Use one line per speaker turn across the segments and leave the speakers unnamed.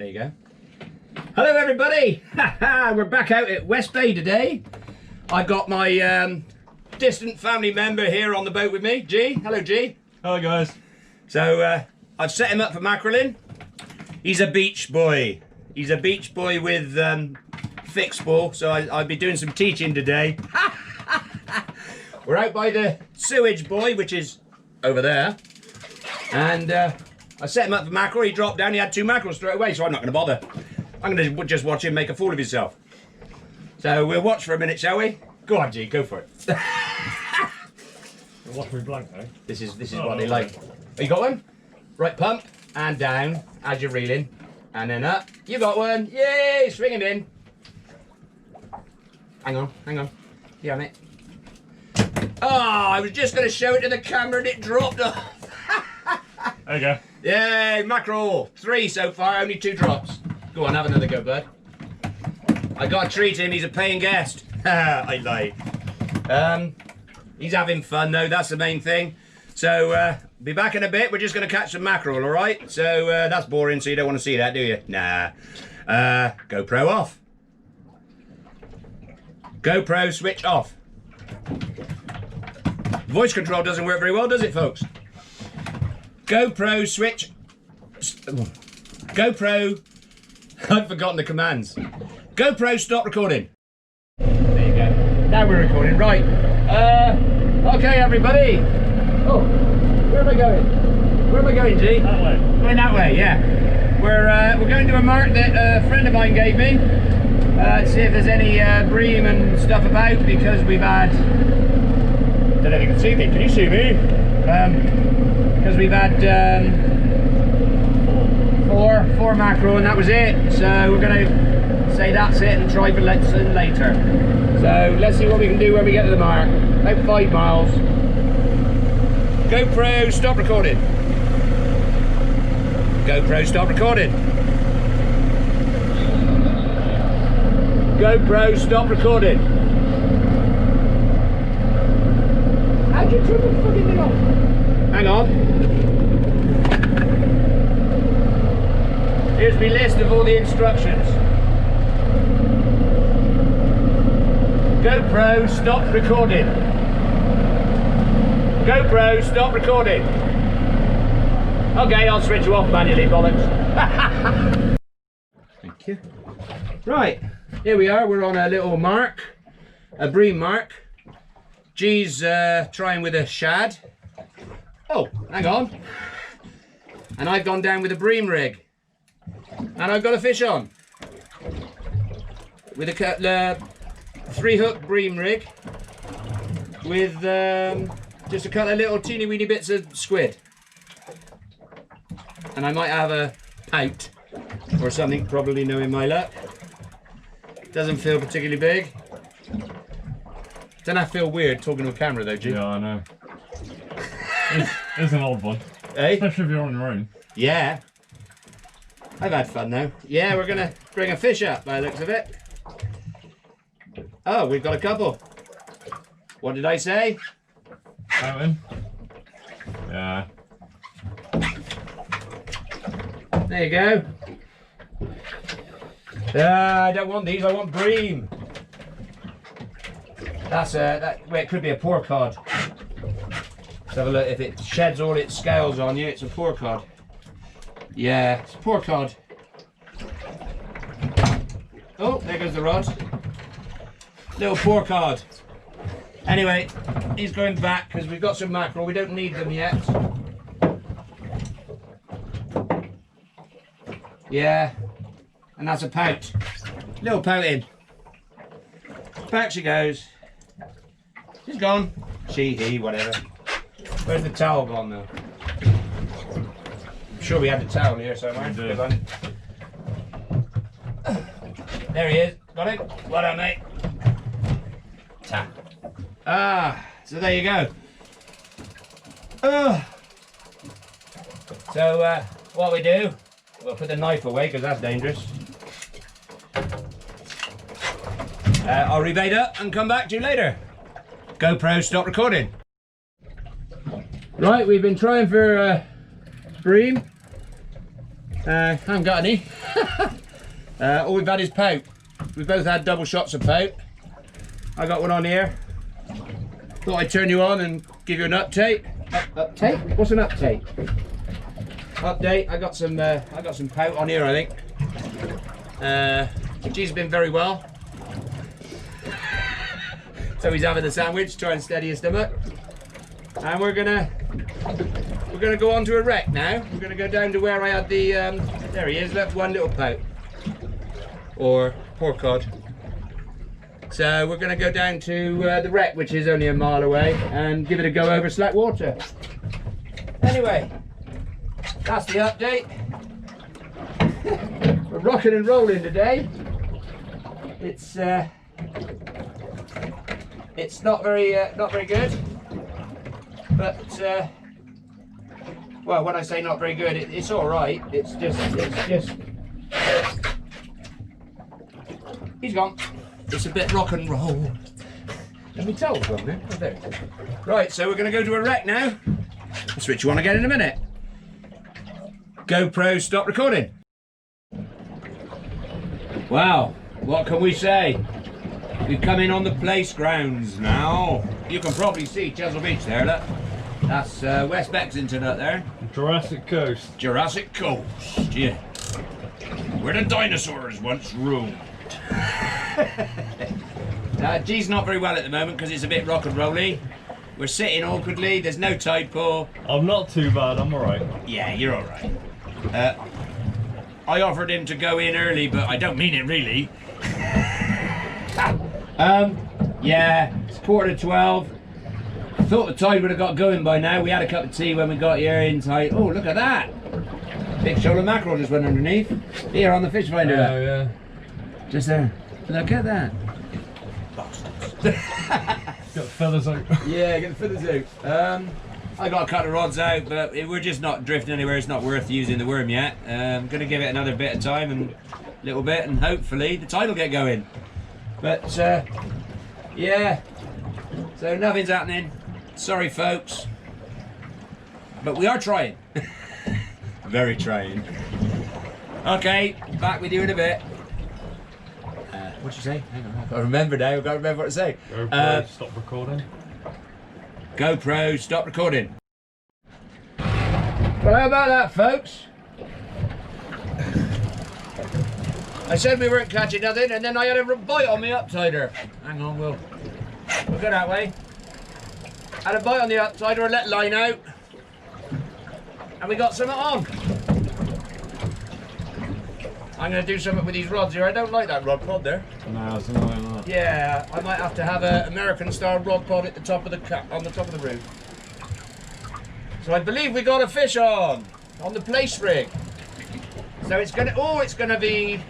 There you go. Hello everybody! We're back out at West Bay today. I've got my distant family member here on the boat with me, G. Hello G.
Hello guys.
So I've set him up for mackerelling. He's a beach boy. He's a beach boy with thick spool, so I'll be doing some teaching today. We're out by the sewage buoy, which is over there. And I set him up for mackerel. He dropped down, he had 2 mackerels straight away, so I'm not going to bother. I'm going to just watch him make a fool of himself. So we'll watch for a minute, shall we? Go on, G, go for it.
Watch me blank, eh?
This is what they like. Oh, you got one? Right, pump and down as you're reeling, and then up. You got one. Yay! Swing him in. Hang on. Yeah, mate. Oh, I was just going to show it to the camera and it dropped off.
There you go.
Yay, mackerel. 3 so far, only 2 drops. Go on, have another go, bud. I got to treat him, he's a paying guest. I lied. He's having fun though, that's the main thing. So, be back in a bit, we're just going to catch some mackerel, alright? So, that's boring, so you don't want to see that, do you? Nah. GoPro off. GoPro switch off. Voice control doesn't work very well, does it, folks? GoPro switch. GoPro. I've forgotten the commands. GoPro stop recording. There you go. Now we're recording. Right. Okay, everybody. Oh, where am I going? Where am I going, G?
That way.
Going that way, yeah. We're going to a mark that a friend of mine gave me. See if there's any bream and stuff about, because we've had. Don't know if you can see me. Can you see me? Because we've had 4 mackerel and that was it. So we're going to say that's it and try for later. So let's see what we can do when we get to the mark. About 5 miles. GoPro stop recording. GoPro stop recording. GoPro stop recording. How'd you turn the fucking thing off? Hang on. Here's my list of all the instructions. GoPro stop recording. GoPro stop recording. Okay, I'll switch you off manually, bollocks. Thank you. Right, here we are. We're on a little mark, a bream mark. G's trying with a shad. Oh, hang on. And I've gone down with a bream rig. And I've got a fish on. With a 3-hook bream rig. With just a couple of little teeny weeny bits of squid. And I might have a pout or something, probably knowing my luck. Doesn't feel particularly big. Don't I feel weird talking to a camera though, G?
Yeah, I know. It's an old one.
Hey?
Especially if you're on your own.
Yeah. I've had fun though. Yeah, we're gonna bring a fish up by the looks of it. Oh, we've got a couple. What did I say?
Out. Yeah.
There you go. I don't want these, I want bream. That's well, it could be a porcod. Let's have a look. If it sheds all its scales on you, it's a porcod. Yeah, it's a porcod. Oh, there goes the rod. Little porcod. Anyway, he's going back because we've got some mackerel. We don't need them yet. Yeah, and that's a pout. Little pout in. Back she goes. She's gone. She, he, whatever. Where's the towel gone though? I'm sure we had the towel here somewhere. There he is. Got it? Well done, mate. Tap. Ah, so there you go. So what we do, we'll put the knife away because that's dangerous. I'll rebait up and come back to you later. GoPro stop recording. Right, we've been trying for bream haven't got any. All we've had is pout. We've both had double shots of pout. I got one on here. Thought I'd turn you on and give you an update. Update? What's an update? Update. I got some pout on here, I think. G's been very well. So he's having the sandwich, trying to steady his stomach. And we're gonna go on to a wreck now. We're gonna go down to where I had the there he is, look, one little pout. Or poor cod. So we're gonna go down to the wreck, which is only a mile away, and give it a go over slack water. Anyway, that's the update. We're rocking and rolling today. It's not very good, but well, when I say not very good, it's all right. It's just he's gone. It's a bit rock and roll. Let me tell from there. Oh, there. Right, so we're going to go to a wreck now. I'll switch you on again in a minute. GoPro, stop recording. Wow, what can we say? We've come in on the plaice grounds now. You can probably see Chesil Beach there, look. That's West Bexington up there.
Jurassic Coast.
Jurassic Coast, yeah. Where the dinosaurs once roamed. G's not very well at the moment because it's a bit rock and rolly. We're sitting awkwardly, there's no tide pull. I'm
not too bad, I'm alright.
Yeah, you're alright. I offered him to go in early, but I don't mean it really. Yeah, it's 11:45. I thought the tide would have got going by now. We had a cup of tea when we got here in tide. Oh, look at that! Big shoal of mackerel just went underneath. Here on the fish finder.
Oh, yeah.
Just there. Look at that.
Got the feathers out.
Yeah, get the feathers out. I got a couple of rods out, but we're just not drifting anywhere. It's not worth using the worm yet. I'm going to give it another bit of time and a little bit, and hopefully the tide will get going. But yeah, so nothing's happening. Sorry, folks, but we are trying. Very trying. Okay, back with you in a bit. What'd you say? Hang on, I've got to remember now. I've got to remember what to say.
GoPro, stop recording.
GoPro, stop recording. Well, how about that, folks? I said we weren't catching nothing, and then I had a bite on the upsider. Hang on, we'll go that way. Had a bite on the upsider, I let line out, and we got something on. I'm going to do something with these rods here. I don't like that rod pod there.
No, it's annoying that.
Yeah, I might have to have an American-style rod pod at the top of the on the top of the roof. So I believe we got a fish on the plaice rig. So it's gonna be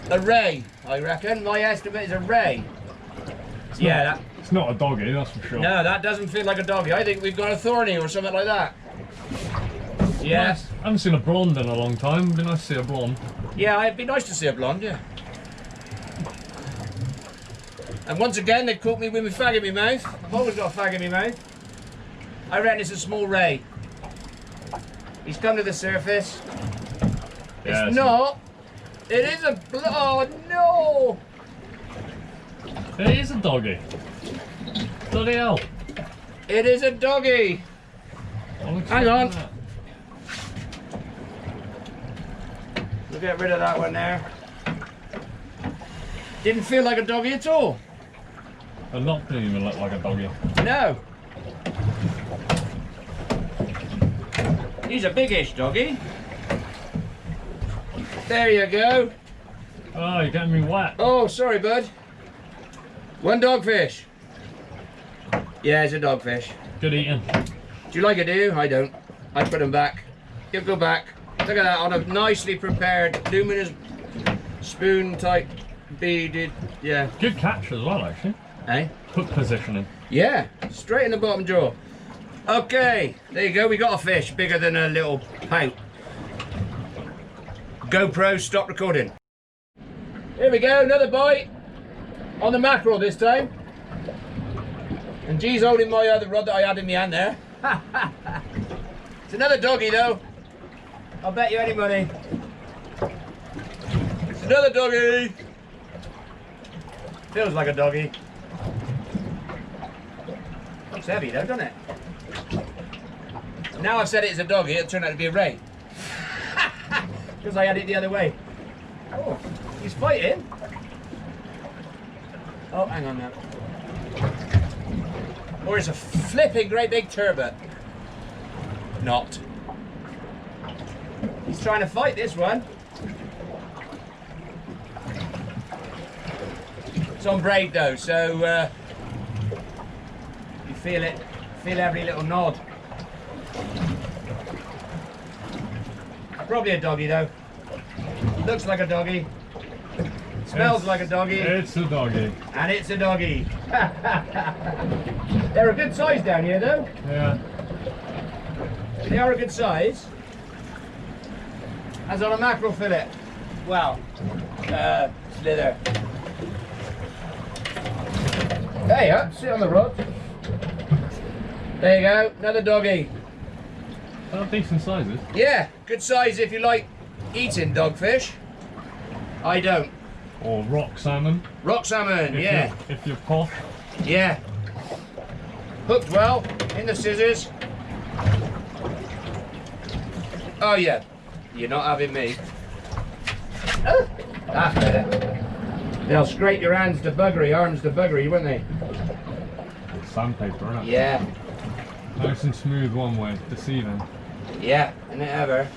a ray, I reckon. My estimate is a ray.
It's not a doggy, that's for sure.
No, that doesn't feel like a doggy. I think we've got a thorny or something like that. Yes.
I haven't seen a blonde in a long time. It'd be nice to see a blonde.
Yeah, it'd be nice to see a blonde, yeah. And once again, they've caught me with my fag in my mouth. I've always got a fag in my mouth. I reckon it's a small ray. He's come to the surface.
Yeah,
it's not. It is a. Oh no!
It is a doggy. Bloody hell.
It is a doggy. Hang on. We'll get rid of that one there. Didn't feel like a doggy at all.
A lot didn't even look like a doggy.
No. He's a biggish doggy. There you go.
Oh, you're getting me wet.
Oh, sorry, bud. One dogfish. Yeah, it's a dogfish.
Good eating.
Do you like it, do you? I don't. I put them back. He'll go back. Look at that, on a nicely prepared, luminous spoon type beaded, yeah.
Good catch as well, actually.
Eh?
Hook positioning.
Yeah, straight in the bottom jaw. Okay, there you go, we got a fish bigger than a little pout. GoPro, stop recording. Here we go, another bite. On the mackerel this time. And G's holding my other rod that I had in my hand there. It's another doggy though. I'll bet you any money. It's another doggy. Feels like a doggy. Looks heavy though, doesn't it? Now I've said it's a doggy, it'll turn out to be a ray. Because I had it the other way. Oh, he's fighting. Oh, hang on now. Or it's a flipping great big turbot. Not. He's trying to fight this one. It's on braid though, so you feel it. Feel every little nod. Probably a doggy though. Looks like a doggy. Smells like a doggy.
It's a doggy.
And it's a doggy. They're a good size down here though.
Yeah.
They are a good size. As on a mackerel fillet. Wow. Slither. There you go, sit on the rod. There you go, another doggy.
Oh, decent sizes.
Yeah, good size if you like eating dogfish. I don't.
Or rock salmon.
Rock salmon, yeah.
If you're poth.
Yeah. Hooked well, in the scissors. Oh yeah, you're not having me. Oh, that's better. They'll scrape your hands to buggery, arms to buggery, won't they?
It's sandpaper, isn't it?
Yeah.
Nice and smooth one way, deceiving.
Yeah, and it ever.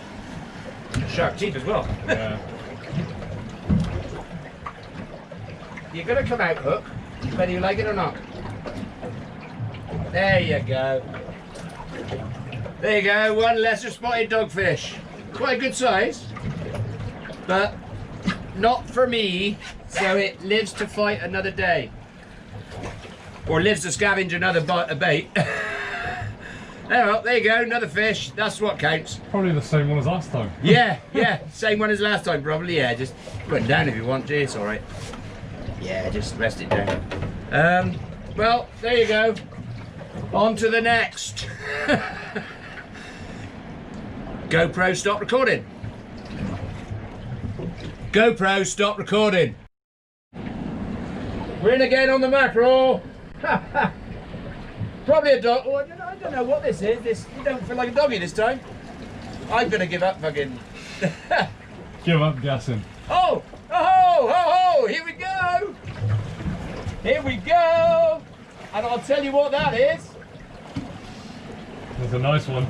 Sharp teeth as well.
Yeah.
You're gonna come out hook, whether you like it or not. There you go. There you go, one lesser spotted dogfish. Quite a good size, but not for me, so it lives to fight another day. Or lives to scavenge another bait. Well, there you go, another fish, that's what counts.
Probably the same one as last time.
Yeah, same one as last time probably, yeah, just put it down if you want to, it's alright. Yeah, just rest it down. Well, there you go. On to the next. GoPro, stop recording. GoPro, stop recording. We're in again on the mackerel. Probably a dog. Oh, I don't know what this is. This, you don't feel like a doggy this time. I'm gonna give up fucking.
Give up guessing.
Oh! Oh! Here we go! Here we go! And I'll tell you what that is.
That's a nice one.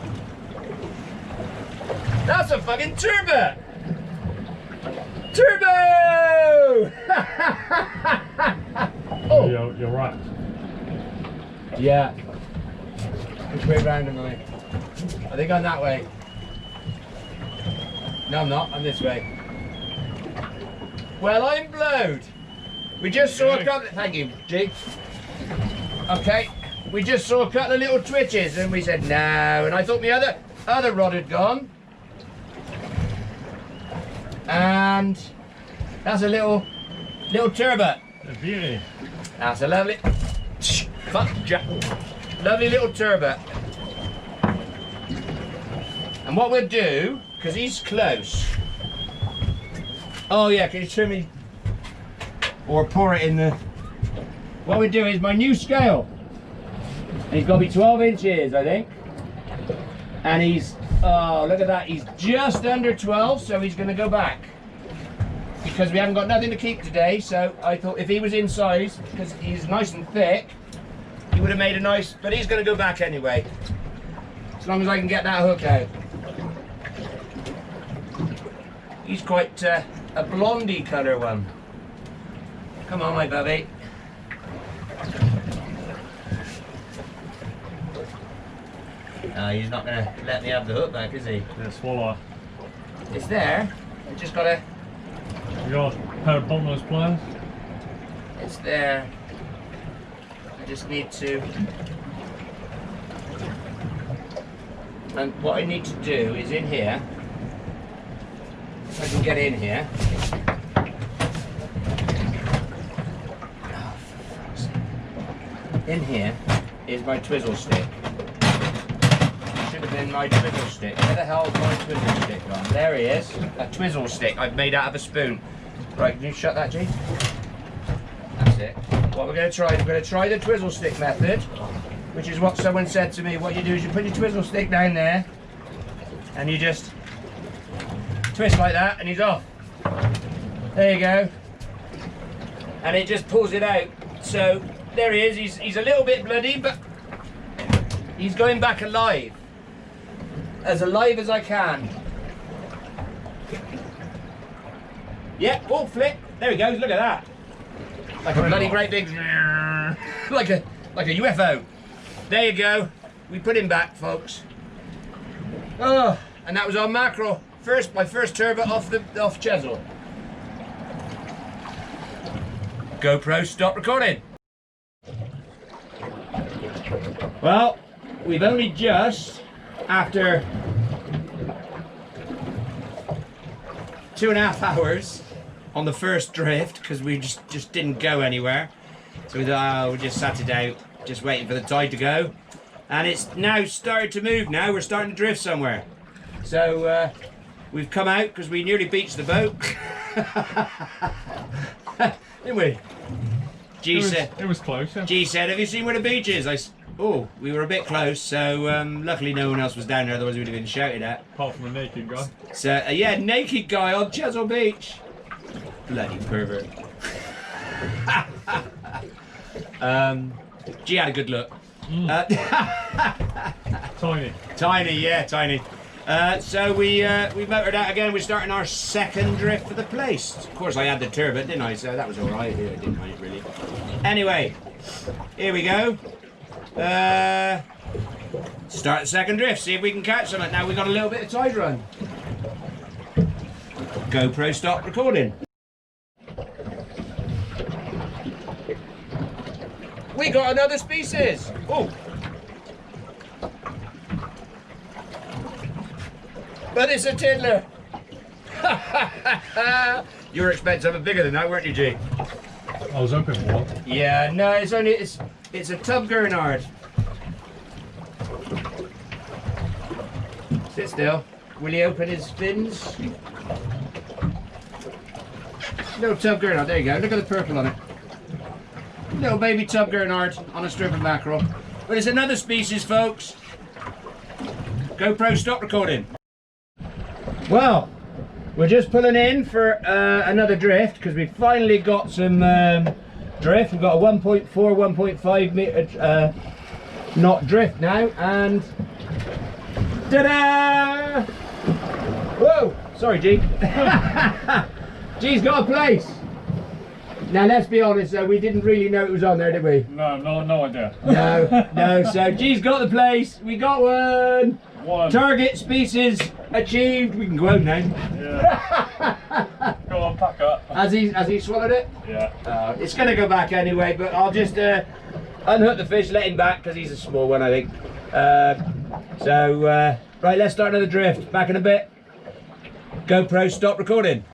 That's a fucking turbot! Turbo! Oh!
You're right.
Yeah. Which way round am I? I think I'm that way. No, I'm not. I'm this way. Well, I'm blowed. We just saw a couple. Thank you, G. Okay. We just saw a couple of little twitches, and we said no. And I thought my other rod had gone. And that's a little turbot.
A beauty.
That's a lovely. Fuck, lovely little turbot. And what we'll do, because he's close. Oh yeah, can you turn me? Or pour it in the. What we do is my new scale. And he's got to be 12 inches, I think. And he's, oh, look at that. He's just under 12, so he's going to go back. Because we haven't got nothing to keep today, so I thought if he was in size, because he's nice and thick, he would have made a nice, but he's going to go back anyway. As long as I can get that hook out. He's quite a blondie colour one. Come on, my bubby. He's not going to let me have the hook back, is he?
Yeah, swallow.
It's there. I just got to...
You got a pair of bottomless pliers?
It's there. I just need to... And what I need to do is in here, if I can get in here. Oh, for fuck's sake. In here is my twizzle stick. would have been my twizzle stick. Where the hell's my twizzle stick gone? There he is. A twizzle stick I've made out of a spoon. Right, can you shut that, G? That's it. What we're going to try the twizzle stick method, which is what someone said to me. What you do is you put your twizzle stick down there, and you just twist like that, and he's off. There you go. And it just pulls it out. So there he is. He's a little bit bloody, but he's going back alive. As I can. Yep, all flip. There he goes, look at that. Like a bloody great big, like a UFO. There you go. We put him back, folks. Oh, and that was our mackerel. My first turbot off chisel. GoPro, stop recording. Well, we've only just, after 2.5 hours on the first drift, because we just didn't go anywhere. So we thought, we just sat it out, just waiting for the tide to go. And it's now started to move now. We're starting to drift somewhere. So we've come out because we nearly beached the boat. Didn't we?
It was close. Yeah.
G said, have you seen where the beach is? Oh, we were a bit close, so luckily no one else was down there, otherwise we'd have been shouted at.
Apart from a naked guy.
So, yeah, naked guy on Chesil Beach. Bloody pervert. G had a good look.
Tiny.
Tiny, yeah, tiny. So we motored out again. We're starting our second drift for the plaice. Of course, I had the turbot, didn't I? So that was all right. I didn't mind it really. Anyway, here we go. Start the second drift. See if we can catch something. Now we've got a little bit of tide run. GoPro, stop recording. We got another species. Oh. But it's a tiddler. You were expecting something bigger than that, weren't you, G?
I was hoping for one.
Yeah, no, it's a tub gurnard. Sit still. Will he open his fins? Little tub gurnard, there you go. Look at the purple on it. Little baby tub gurnard on a strip of mackerel. But it's another species, folks. GoPro, stop recording. Well, we're just pulling in for another drift because we finally got some drift. We've got a 1.4, 1.5 meter knot drift now, and ta-da! Whoa! Sorry, G. G's got a plaice. Now let's be honest, we didn't really know it was on there, did we?
No idea.
No. So G's got the plaice. We got one. Target species achieved. We can go home now.
Yeah. Go on, pack up.
Has he swallowed it?
Yeah.
It's going to go back anyway, but I'll just unhook the fish, let him back because he's a small one, I think. Right, let's start another drift. Back in a bit. GoPro, stop recording.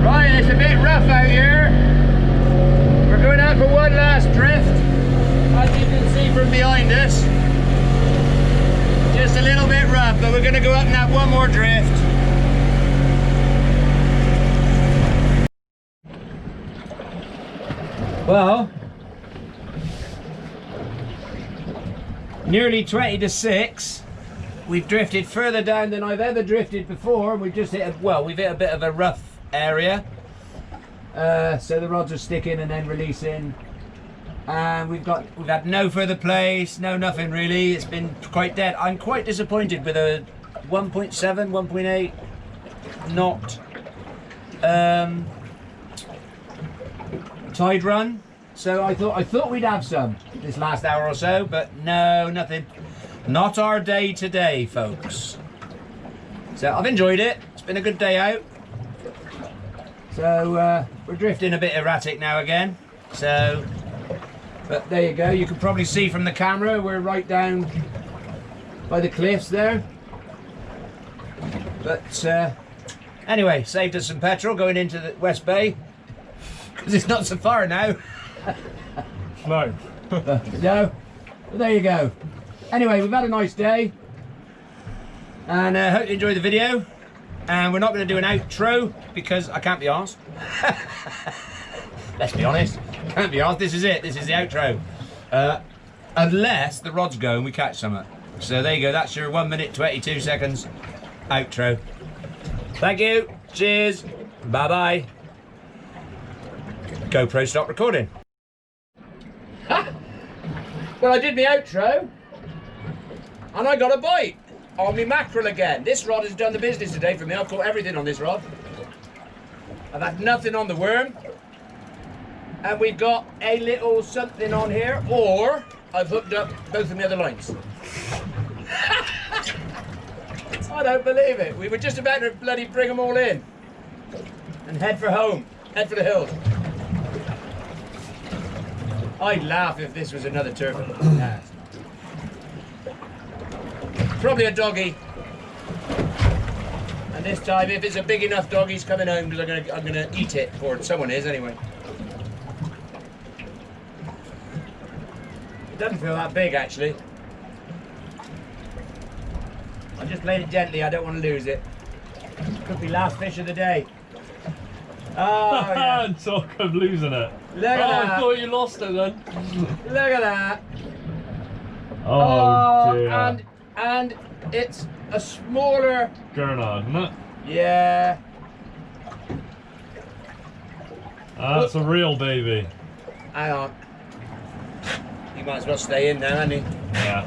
Right, it's a bit rough out here. We're going out for one last drift. As you can see from behind us. Just a little bit rough, but we're going to go up and have one more drift. Well, nearly 20 to 6. We've drifted further down than I've ever drifted before. We've just hit we've hit a bit of a rough area. So the rods are sticking and then releasing. And we've had no further plaice, no nothing really. It's been quite dead. I'm quite disappointed with a 1.7, 1.8 knot tide run. So I thought we'd have some this last hour or so, but no, nothing. Not our day today, folks. So I've enjoyed it. It's been a good day out. So we're drifting a bit erratic now again. So. But there you go, you can probably see from the camera, we're right down by the cliffs there. But anyway, saved us some petrol going into the West Bay, because it's not so far now.
No.
No, well, there you go. Anyway, we've had a nice day. And hope you enjoyed the video. And we're not going to do an outro because I can't be arsed. Let's be honest. Can't be arsed. This is it. This is the outro. Unless the rods go and we catch something. So there you go. That's your 1 minute 22 seconds outro. Thank you. Cheers. Bye bye. GoPro stop recording. Well, I did my outro. And I got a bite. On me mackerel again. This rod has done the business today for me. I've caught everything on this rod. I've had nothing on the worm. And we've got a little something on here, or I've hooked up both of the other lines. I don't believe it. We were just about to bloody bring them all in. And head for home. Head for the hills. I'd laugh if this was another turbot. Nah. Probably a doggy. And this time, if it's a big enough dog, he's coming home because I'm gonna eat it, or someone is anyway. It doesn't feel that big actually. I just played it gently. I don't want to lose it. Could be last fish of the day. Oh yeah.
Talk of losing it.
Look at that.
I thought you lost it then.
Look at that.
Oh dear.
And it's a smaller
Gurnard, isn't it?
Yeah.
That's a real baby.
Hang on. You might as well stay in now, hasn't he?
Yeah.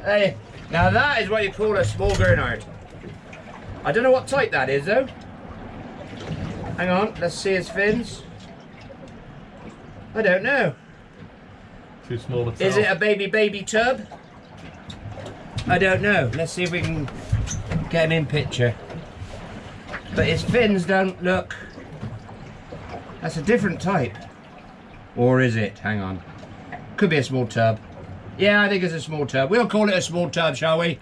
Hey, now that is what you call a small gurnard. I don't know what type that is though. Hang on, let's see his fins. I don't know.
Too small to tell.
Is it a baby tub? I don't know. Let's see if we can get him in picture. But his fins don't look... That's a different type. Or is it? Hang on. Could be a small tub. Yeah, I think it's a small tub. We'll call it a small tub, shall we?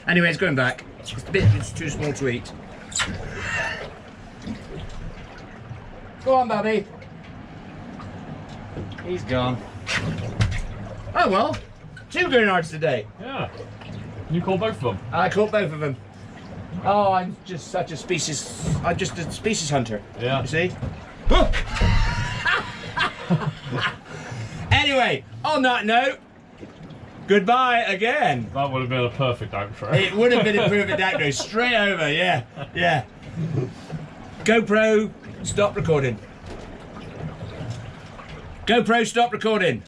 Anyway, it's going back. It's too small to eat. Go on, Bobby. He's gone. Oh well, 2 gurnards today.
Yeah. You caught both of them? I
caught both of them. Oh, I'm just such a species... I'm just a species hunter.
Yeah.
You see? Anyway, on that note, goodbye again.
That would have been a perfect outro.
It would have been a perfect outro. Straight over, yeah. Yeah. GoPro, stop recording. GoPro, stop recording.